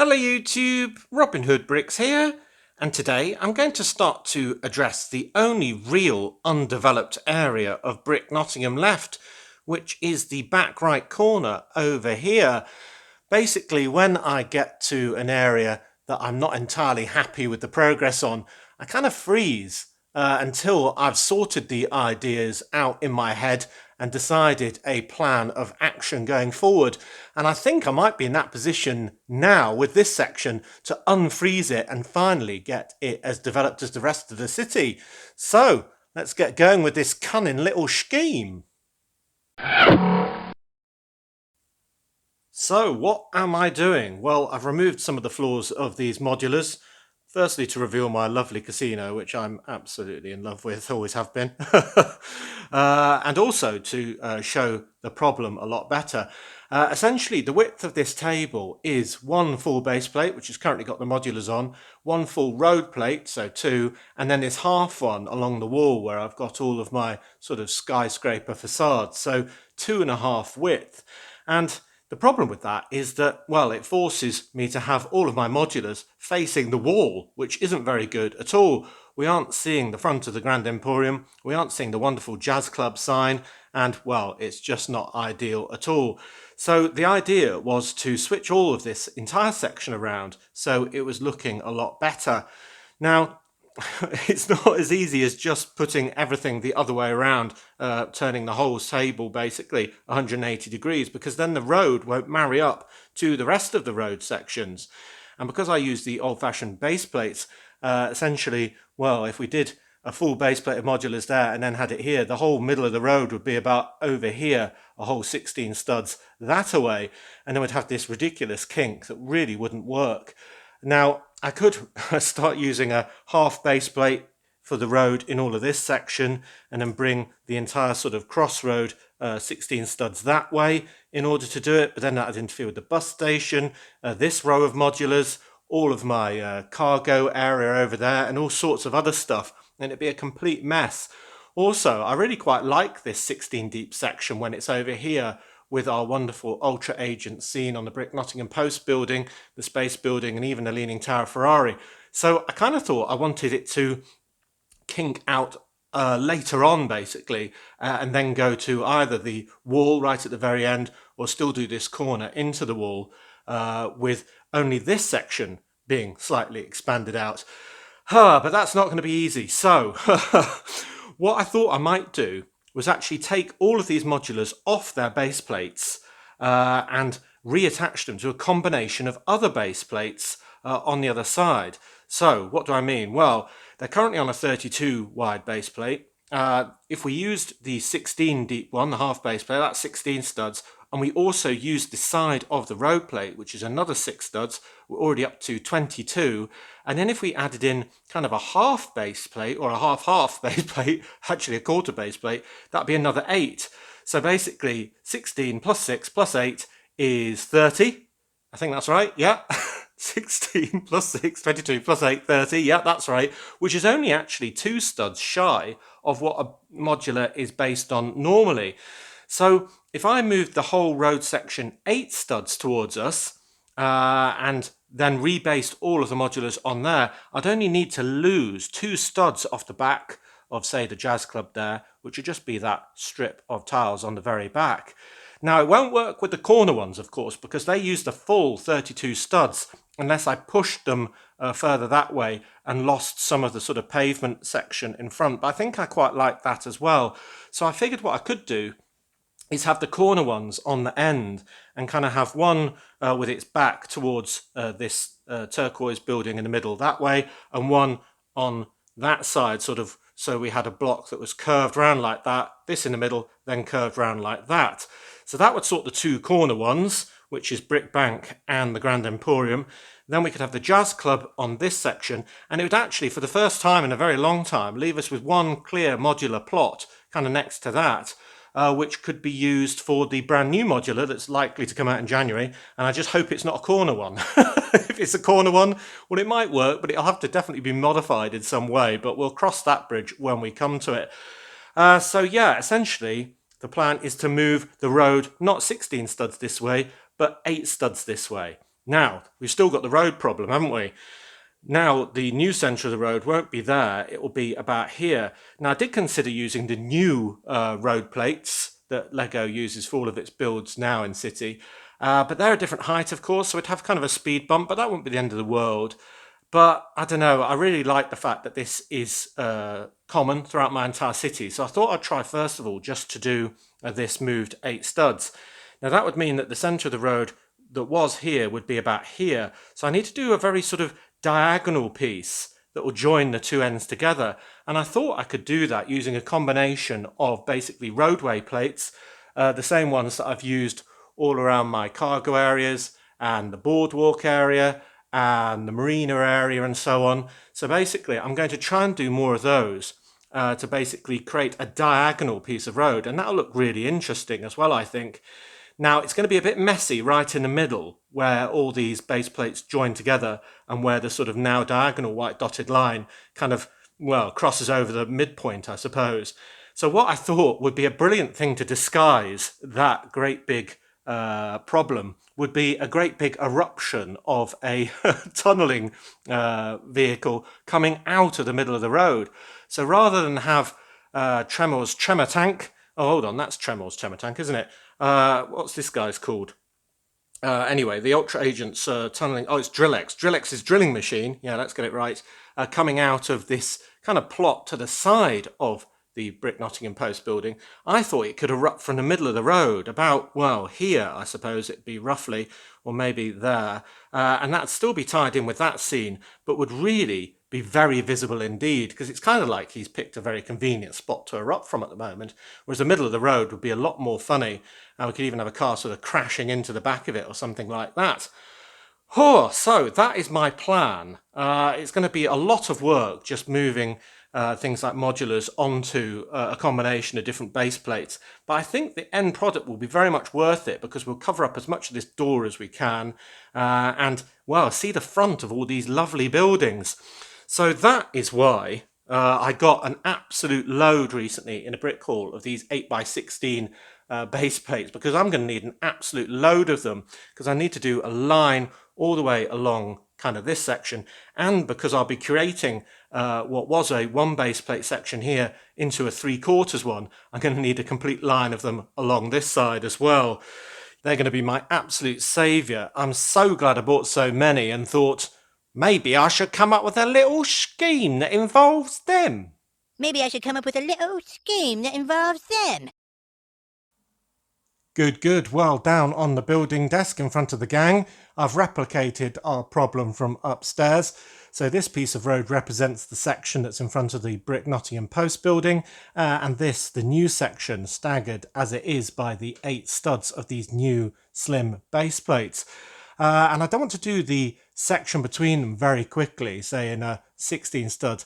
Hello YouTube, Robin Hood Bricks here, and today I'm going to start to address the only real undeveloped area of Brick Nottingham left, which is the back right corner over here. Basically, when I get to an area that I'm not entirely happy with the progress on, I kind of freeze until I've sorted the ideas out in my head and decided a plan of action going forward. And I think I might be in that position now with this section to unfreeze it and finally get it as developed as the rest of the city. So let's get going with this cunning little scheme. So what am I doing? Well, I've removed some of the floors of these modulars. Firstly, to reveal my lovely casino, which I'm absolutely in love with, always have been. And also to show the problem a lot better. Essentially, the width of this table is one full base plate, which has currently got the modulars on, one full road plate, so two, and then this half one along the wall where I've got all of my sort of skyscraper facades, so 2.5 width. And the problem with that is that, well, it forces me to have all of my modulars facing the wall, which isn't very good at all. We aren't seeing the front of the Grand Emporium, we aren't seeing the wonderful jazz club sign, and, well, it's just not ideal at all. So the idea was to switch all of this entire section around so it was looking a lot better. Now, it's not as easy as just putting everything the other way around, turning the whole table basically 180 degrees, because then the road won't marry up to the rest of the road sections. And because I use the old-fashioned base plates, essentially, well, if we did a full base plate of modulars there and then had it here, the whole middle of the road would be about over here, a whole 16 studs that away, and then we'd have this ridiculous kink that really wouldn't work. Now, I could start using a half base plate for the road in all of this section and then bring the entire sort of crossroad 16 studs that way in order to do it, but then that would interfere with the bus station, this row of modulars, all of my cargo area over there, and all sorts of other stuff, and it'd be a complete mess. Also, I really quite like this 16 deep section when it's over here with our wonderful Ultra Agent scene on the Brick Nottingham Post building, the Space building, and even the Leaning Tower Ferrari. So I kind of thought I wanted it to kink out later on, basically, and then go to either the wall right at the very end or still do this corner into the wall with only this section being slightly expanded out. But that's not going to be easy. So what I thought I might do was actually take all of these modulars off their base plates and reattach them to a combination of other base plates on the other side. So what do I mean? Well, they're currently on a 32 wide base plate. If we used the 16 deep one, the half base plate, that's 16 studs, and we also used the side of the road plate, which is another 6 studs, we're already up to 22. And then if we added in kind of a half base plate or a half base plate, actually a quarter base plate, that'd be another 8. So basically 16 plus 6 plus 8 is 30. I think that's right, yeah. 16 plus 6, 22 plus 8, 30, yeah, that's right, which is only actually 2 studs shy of what a modular is based on normally. So if I moved the whole road section 8 studs towards us and then rebased all of the modulars on there, I'd only need to lose 2 studs off the back of, say, the jazz club there, which would just be that strip of tiles on the very back. Now, it won't work with the corner ones, of course, because they use the full 32 studs, unless I pushed them further that way and lost some of the sort of pavement section in front. But I think I quite like that as well. So I figured what I could do is have the corner ones on the end and kind of have one with its back towards this turquoise building in the middle that way, and one on that side, sort of, so we had a block that was curved round like that, this in the middle, then curved round like that. So that would sort the 2 corner ones, which is Brick Bank and the Grand Emporium. Then we could have the Jazz Club on this section, and it would actually, for the first time in a very long time, leave us with one clear modular plot kind of next to that, which could be used for the brand new modular that's likely to come out in January, and I just hope it's not a corner one. If it's a corner one, well, it might work, but it'll have to definitely be modified in some way, but we'll cross that bridge when we come to it. So yeah, essentially, the plan is to move the road not 16 studs this way, but 8 studs this way. Now, we've still got the road problem, haven't we? Now, the new centre of the road won't be there, it will be about here. Now, I did consider using the new road plates that Lego uses for all of its builds now in City, but they're a different height, of course, so it'd have kind of a speed bump, but that wouldn't be the end of the world. But I don't know, I really like the fact that this is common throughout my entire city, so I thought I'd try first of all just to do this moved 8 studs. Now, that would mean that the centre of the road that was here would be about here, so I need to do a very sort of diagonal piece that will join the two ends together, and I thought I could do that using a combination of basically roadway plates, the same ones that I've used all around my cargo areas and the boardwalk area and the marina area and so on. So basically I'm going to try and do more of those to basically create a diagonal piece of road, and that'll look really interesting as well, I think. Now, it's going to be a bit messy right in the middle where all these base plates join together and where the sort of now diagonal white dotted line kind of, well, crosses over the midpoint, I suppose. So what I thought would be a brilliant thing to disguise that great big problem would be a great big eruption of a tunnelling vehicle coming out of the middle of the road. So rather than have Tremor's Tremor Tank, oh, hold on, that's Tremor's Tremor Tank, isn't it? What's this guy's called? Anyway, the Ultra Agent's tunneling. Oh, it's Drillex's drilling machine. Yeah, let's get it right. Coming out of this kind of plot to the side of the Brick Nottingham Post building. I thought it could erupt from the middle of the road, about, well, here, I suppose it'd be roughly, or maybe there. And that'd still be tied in with that scene, but would really be very visible indeed, because it's kind of like he's picked a very convenient spot to erupt from at the moment, whereas the middle of the road would be a lot more funny, and we could even have a car sort of crashing into the back of it or something like that. Oh, so that is my plan. It's going to be a lot of work just moving things like modulars onto a combination of different base plates, but I think the end product will be very much worth it because we'll cover up as much of this door as we can and, well, see the front of all these lovely buildings. So that is why I got an absolute load recently in a brick hall of these 8x16 base plates, because I'm going to need an absolute load of them, because I need to do a line all the way along kind of this section, and because I'll be creating what was a 1 base plate section here into a 3/4 one, I'm going to need a complete line of them along this side as well. They're going to be my absolute saviour. I'm so glad I bought so many and thought, maybe I should come up with a little scheme that involves them. Maybe I should come up with a little scheme that involves them. Good. Well, down on the building desk in front of the gang, I've replicated our problem from upstairs. So this piece of road represents the section that's in front of the Brick Nottingham Post building, and this, the new section, staggered as it is by the 8 studs of these new slim base plates. And I don't want to do the section between them very quickly, say in a 16 stud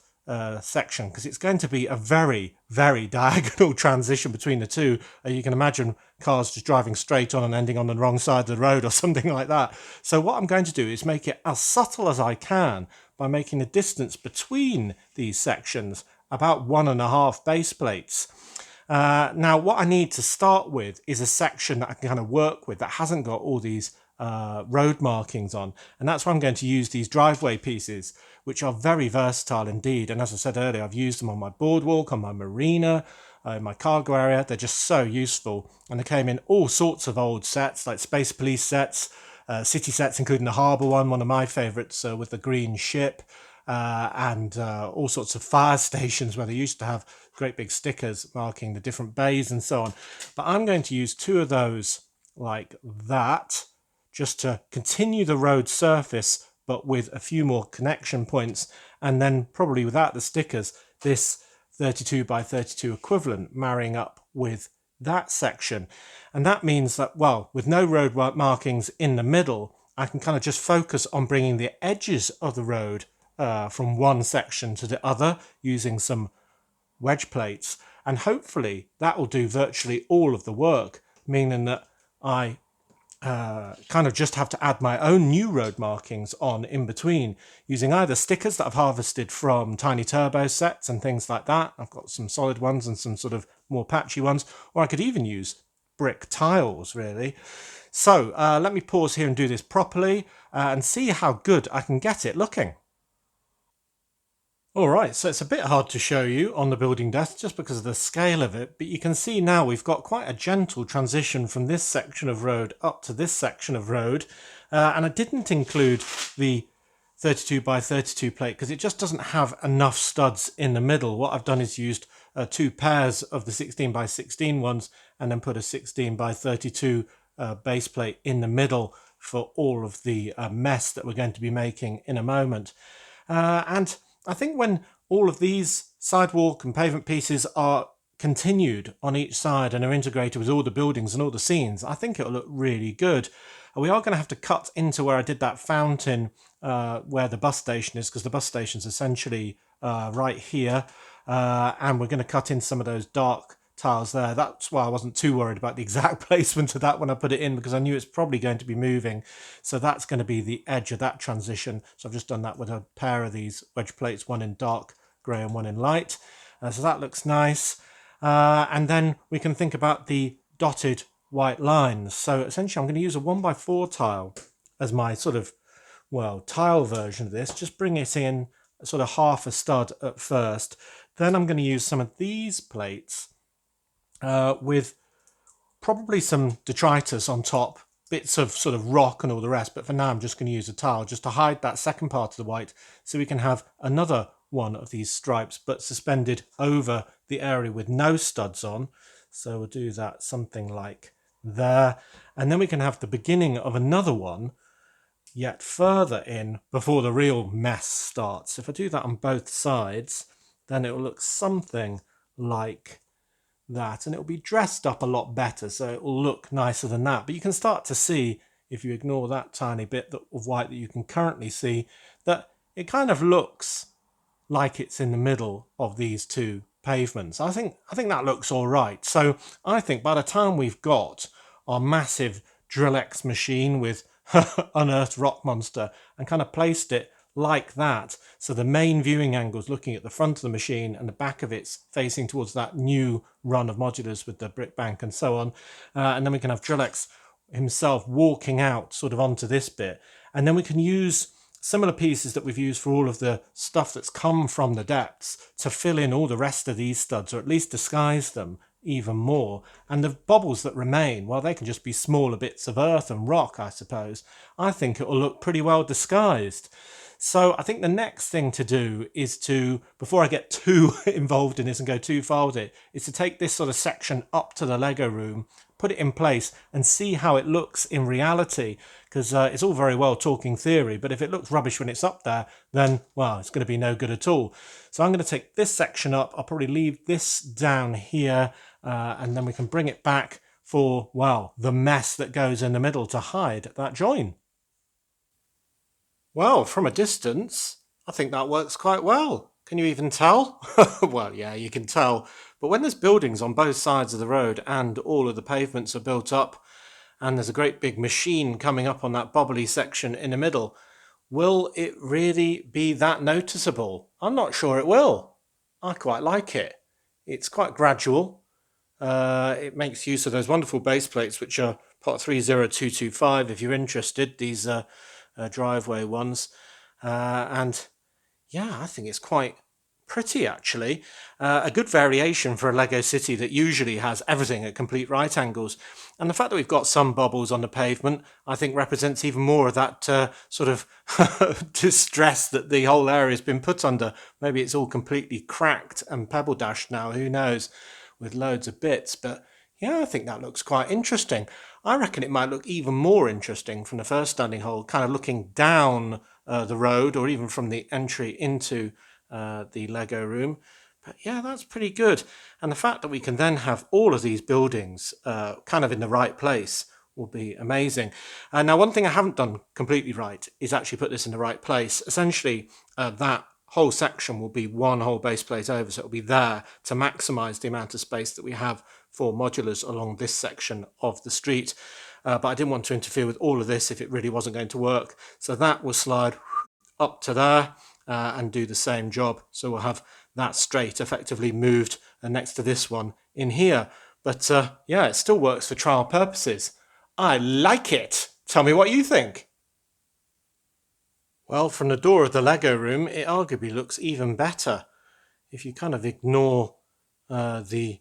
section, because it's going to be a very, very diagonal transition between the two. You can imagine cars just driving straight on and ending on the wrong side of the road or something like that. So what I'm going to do is make it as subtle as I can by making the distance between these sections about 1.5 base plates. Now, what I need to start with is a section that I can kind of work with that hasn't got all these road markings on, and that's why I'm going to use these driveway pieces, which are very versatile indeed. And as I said earlier, I've used them on my boardwalk, on my marina, in my cargo area. They're just so useful, and they came in all sorts of old sets, like Space Police sets, city sets, including the harbour one of my favourites with the green ship, and all sorts of fire stations where they used to have great big stickers marking the different bays and so on. But I'm going to use 2 of those like that, just to continue the road surface, but with a few more connection points, and then probably without the stickers, this 32 by 32 equivalent marrying up with that section. And that means that, well, with no road markings in the middle, I can kind of just focus on bringing the edges of the road from one section to the other using some wedge plates, and hopefully that will do virtually all of the work, meaning that I kind of just have to add my own new road markings on in between, using either stickers that I've harvested from Tiny Turbo sets and things like that. I've got some solid ones and some sort of more patchy ones, or I could even use brick tiles, really. So let me pause here and do this properly and see how good I can get it looking. All right, so it's a bit hard to show you on the building desk just because of the scale of it, but you can see now we've got quite a gentle transition from this section of road up to this section of road. And I didn't include the 32 by 32 plate because it just doesn't have enough studs in the middle. What I've done is used two pairs of the 16 by 16 ones and then put a 16 by 32 base plate in the middle for all of the mess that we're going to be making in a moment. And I think when all of these sidewalk and pavement pieces are continued on each side and are integrated with all the buildings and all the scenes, I think it'll look really good. We are going to have to cut into where I did that fountain where the bus station is, because the bus station is essentially right here, and we're going to cut in some of those dark tiles there. That's why I wasn't too worried about the exact placement of that when I put it in, because I knew it's probably going to be moving. So that's going to be the edge of that transition. So I've just done that with a pair of these wedge plates, one in dark grey and one in light. So that looks nice. And then we can think about the dotted white lines. So essentially I'm going to use a 1x4 tile as my sort of, well, tile version of this. Just bring it in sort of half a stud at first. Then I'm going to use some of these plates with probably some detritus on top, bits of sort of rock and all the rest, but for now I'm just going to use a tile just to hide that second part of the white so we can have another one of these stripes but suspended over the area with no studs on. So we'll do that something like there, and then we can have the beginning of another one yet further in before the real mess starts. If I do that on both sides, then it will look something like that, and it will be dressed up a lot better, so it will look nicer than that. But you can start to see, if you ignore that tiny bit of white that you can currently see, that it kind of looks like it's in the middle of these two pavements. I think that looks all right. So I think by the time we've got our massive Drill-X machine with unearthed rock monster and kind of placed it like that, so the main viewing angle is looking at the front of the machine and the back of it's facing towards that new run of modulars with the brick bank and so on, and then we can have Drill-X himself walking out sort of onto this bit, and then we can use similar pieces that we've used for all of the stuff that's come from the depths to fill in all the rest of these studs, or at least disguise them even more. And the bobbles that remain, well, they can just be smaller bits of earth and rock, I suppose. I think it will look pretty well disguised. So I think the next thing to do is to, before I get too involved in this and go too far with it, is to take this sort of section up to the Lego room, put it in place and see how it looks in reality. Because it's all very well talking theory, but if it looks rubbish when it's up there, then, well, it's going to be no good at all. So I'm going to take this section up. I'll probably leave this down here, and then we can bring it back for, well, the mess that goes in the middle to hide that join. Well, from a distance, I think that works quite well. Can you even tell? Well, yeah, you can tell. But when there's buildings on both sides of the road and all of the pavements are built up, and there's a great big machine coming up on that bobbly section in the middle, will it really be that noticeable? I'm not sure it will. I quite like it. It's quite gradual. It makes use of those wonderful base plates, which are pot 30225 if you're interested, these driveway ones. And yeah, I think it's quite pretty actually. A good variation for a Lego city that usually has everything at complete right angles. And the fact that we've got some bubbles on the pavement, I think represents even more of that sort of distress that the whole area has been put under. Maybe it's all completely cracked and pebble dashed now, who knows, with loads of bits. But yeah, I think that looks quite interesting. I reckon it might look even more interesting from the first standing hole, kind of looking down the road, or even from the entry into the Lego room. But yeah, that's pretty good. And the fact that we can then have all of these buildings kind of in the right place will be amazing. Now, one thing I haven't done completely right is actually put this in the right place. Essentially, that whole section will be one whole base plate over, so it'll be there to maximize the amount of space that we have for modulars along this section of the street. But I didn't want to interfere with all of this if it really wasn't going to work. So that will slide up to there and do the same job. So we'll have that straight effectively moved next to this one in here. But yeah, it still works for trial purposes. I like it. Tell me what you think. Well, from the door of the Lego room, it arguably looks even better. If you kind of ignore the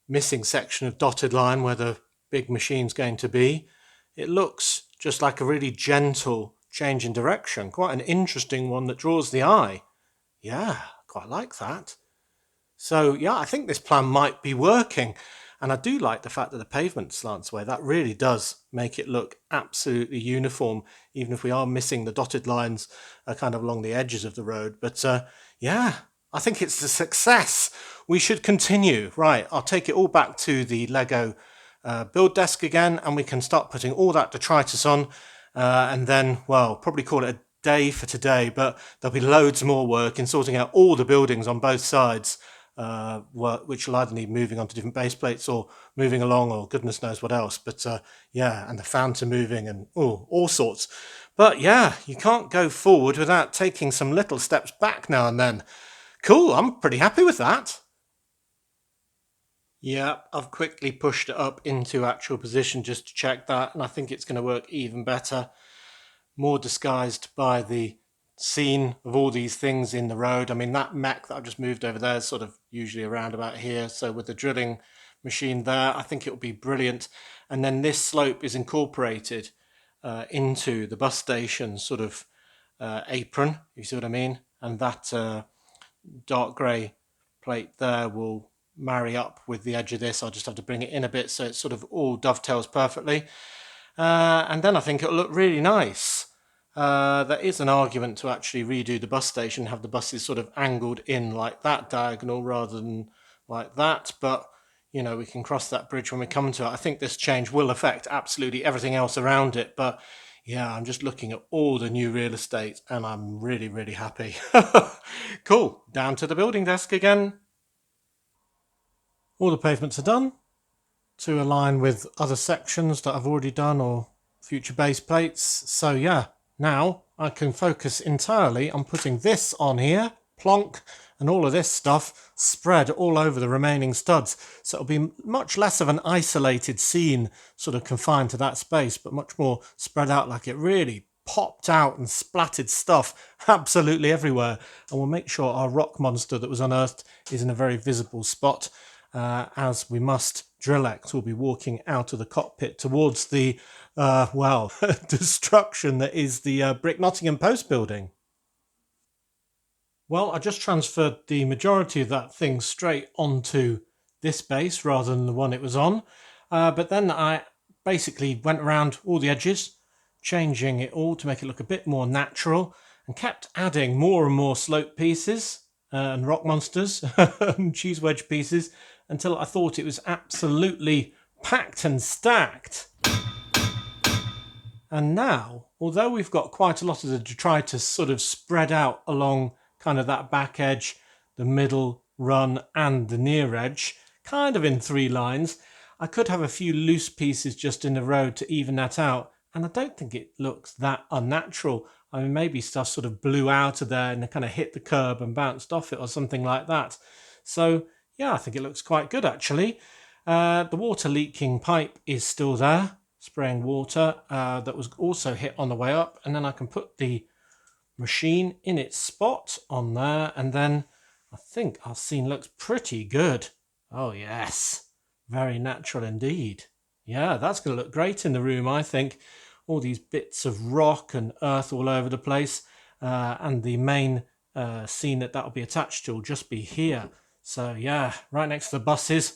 missing section of dotted line where the big machine's going to be, it looks just like a really gentle change in direction. Quite an interesting one that draws the eye. Yeah, quite like that. So yeah, I think this plan might be working. And I do like the fact that the pavement slants away. That really does make it look absolutely uniform, even if we are missing the dotted lines kind of along the edges of the road. But yeah, I think it's a success. We should continue. Right, I'll take it all back to the Lego build desk again, and we can start putting all that detritus on. And then, well, probably call it a day for today, but there'll be loads more work in sorting out all the buildings on both sides. Which will either need moving onto different base plates or moving along or goodness knows what else. But yeah, and the fountain moving and all sorts. But yeah, you can't go forward without taking some little steps back now and then. Cool, I'm pretty happy with that. Yeah, I've quickly pushed it up into actual position just to check that, and I think it's going to work even better. More disguised by the scene of all these things in the road. I mean, that mech that I've just moved over there is sort of usually around about here. So with the drilling machine there, I think it'll be brilliant. And then this slope is incorporated into the bus station sort of apron, you see what I mean? And that dark grey plate there will marry up with the edge of this. I'll just have to bring it in a bit so it sort of all dovetails perfectly. And then I think it'll look really nice. There is an argument to actually redo the bus station, have the buses sort of angled in like that diagonal rather than like that, but you know, we can cross that bridge when we come to it. I think this change will affect absolutely everything else around it, but yeah, I'm just looking at all the new real estate and I'm really, really happy. Cool, down to the building desk again. All the pavements are done to align with other sections that I've already done or future base plates. So yeah, now I can focus entirely on putting this on here, plonk, and all of this stuff spread all over the remaining studs. So it'll be much less of an isolated scene, sort of confined to that space, but much more spread out, like it really popped out and splattered stuff absolutely everywhere. And we'll make sure our rock monster that was unearthed is in a very visible spot, as we must. Drillex will be walking out of the cockpit towards the, well, destruction that is the Brick Nottingham Post building. Well, I just transferred the majority of that thing straight onto this base rather than the one it was on. But then I basically went around all the edges, changing it all to make it look a bit more natural, and kept adding more and more slope pieces and rock monsters and cheese wedge pieces until I thought it was absolutely packed and stacked. And now, although we've got quite a lot of the detritus sort of spread out along kind of that back edge, the middle run and the near edge, kind of in 3 lines, I could have a few loose pieces just in the road to even that out. And I don't think it looks that unnatural. I mean, maybe stuff sort of blew out of there and kind of hit the curb and bounced off it or something like that. So yeah, I think it looks quite good actually. The water leaking pipe is still there, spraying water, that was also hit on the way up. And then I can put the machine in its spot on there, and then I think our scene looks pretty good. Oh yes, very natural indeed. Yeah, that's going to look great in the room, I think. All these bits of rock and earth all over the place, and the main scene that'll be attached to will just be here. So yeah, right next to the buses.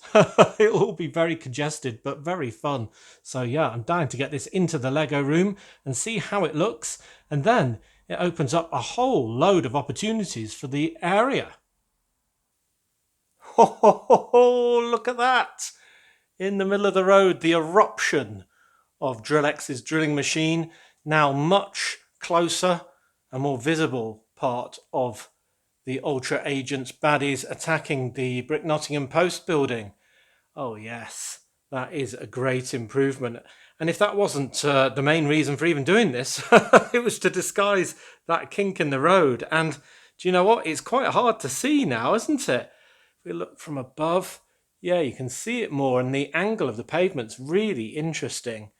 It'll all be very congested, but very fun. So yeah, I'm dying to get this into the Lego room and see how it looks. And then it opens up a whole load of opportunities for the area. Ho, ho, ho, ho, look at that! In the middle of the road, the eruption of Drillex's drilling machine, now much closer and more visible part of the Ultra Agents baddies attacking the Brick Nottingham Post building. Oh yes, that is a great improvement. And if that wasn't the main reason for even doing this, it was to disguise that kink in the road. And do you know what? It's quite hard to see now, isn't it? If we look from above, yeah, you can see it more, and the angle of the pavement's really interesting.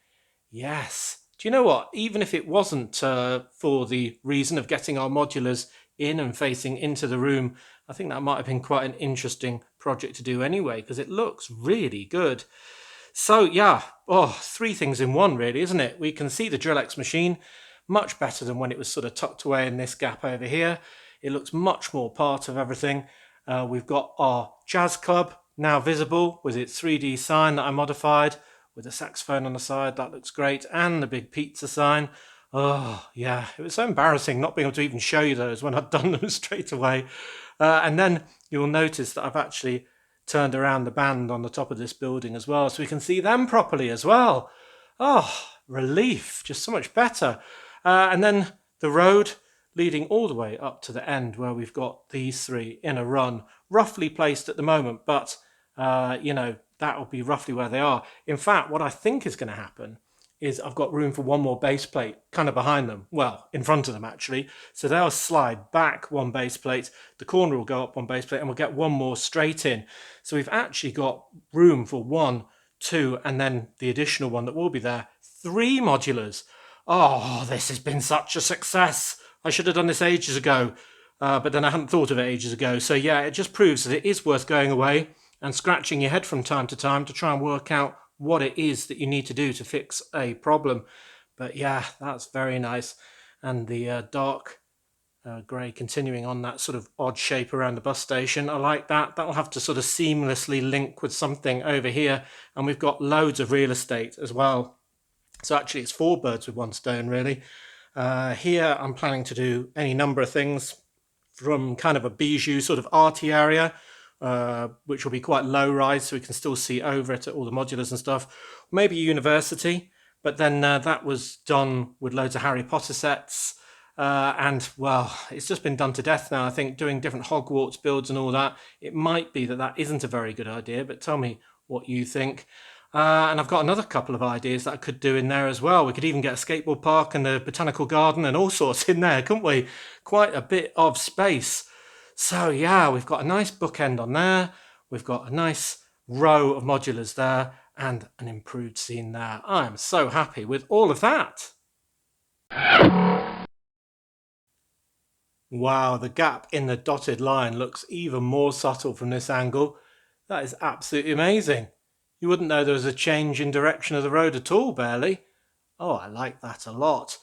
Yes. Do you know what? Even if it wasn't for the reason of getting our modulars in and facing into the room, I think that might have been quite an interesting project to do anyway, because it looks really good. So yeah, three things in one really, isn't it? We can see the Drill-X machine much better than when it was sort of tucked away in this gap over here. It looks much more part of everything. We've got our Jazz Club now visible with its 3D sign that I modified with a saxophone on the side. That looks great. And the big pizza sign. Oh, yeah. It was so embarrassing not being able to even show you those when I'd done them straight away. And then you'll notice that I've actually turned around the band on the top of this building as well, so we can see them properly as well. Oh, relief. Just so much better. And then the road leading all the way up to the end where we've got these three in a run, roughly placed at the moment, but that will be roughly where they are. In fact, what I think is going to happen is I've got room for one more base plate kind of behind them, well, in front of them actually. So they'll slide back one base plate, the corner will go up one base plate, and we'll get one more straight in. So we've actually got room for 1, 2, and then the additional one that will be there, 3 modulars. Oh, this has been such a success. I should have done this ages ago, but then I hadn't thought of it ages ago. So yeah, it just proves that it is worth going away and scratching your head from time to time to try and work out what it is that you need to do to fix a problem. But yeah, that's very nice. And the dark grey continuing on that sort of odd shape around the bus station. I like that. That'll have to sort of seamlessly link with something over here. And we've got loads of real estate as well. So actually it's 4 birds with 1 stone really. Here I'm planning to do any number of things, from kind of a bijou sort of arty area, which will be quite low rise so we can still see over it at all the modulars and stuff. Maybe a university, but then that was done with loads of Harry Potter sets. And well, it's just been done to death now. I think doing different Hogwarts builds and all that, it might be that that isn't a very good idea, but tell me what you think. And I've got another couple of ideas that I could do in there as well. We could even get a skateboard park and a botanical garden and all sorts in there, couldn't we? Quite a bit of space. So yeah, we've got a nice bookend on there. We've got a nice row of modulars there and an improved scene there. I'm so happy with all of that. Wow, the gap in the dotted line looks even more subtle from this angle. That is absolutely amazing. You wouldn't know there was a change in direction of the road at all, barely. Oh, I like that a lot.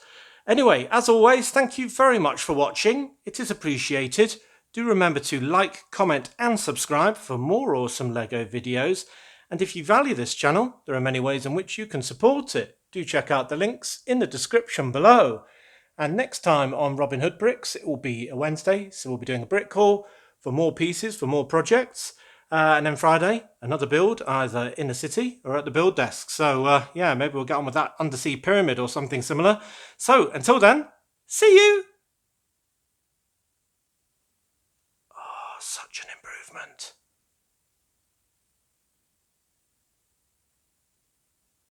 Anyway, as always, thank you very much for watching. It is appreciated. Do remember to like, comment and subscribe for more awesome LEGO videos. And if you value this channel, there are many ways in which you can support it. Do check out the links in the description below. And next time on Robin Hood Bricks, it will be a Wednesday, so we'll be doing a brick haul for more pieces, for more projects. And then Friday, another build, either in the city or at the build desk. So yeah, maybe we'll get on with that undersea pyramid or something similar. So until then, see you! Oh, such an improvement.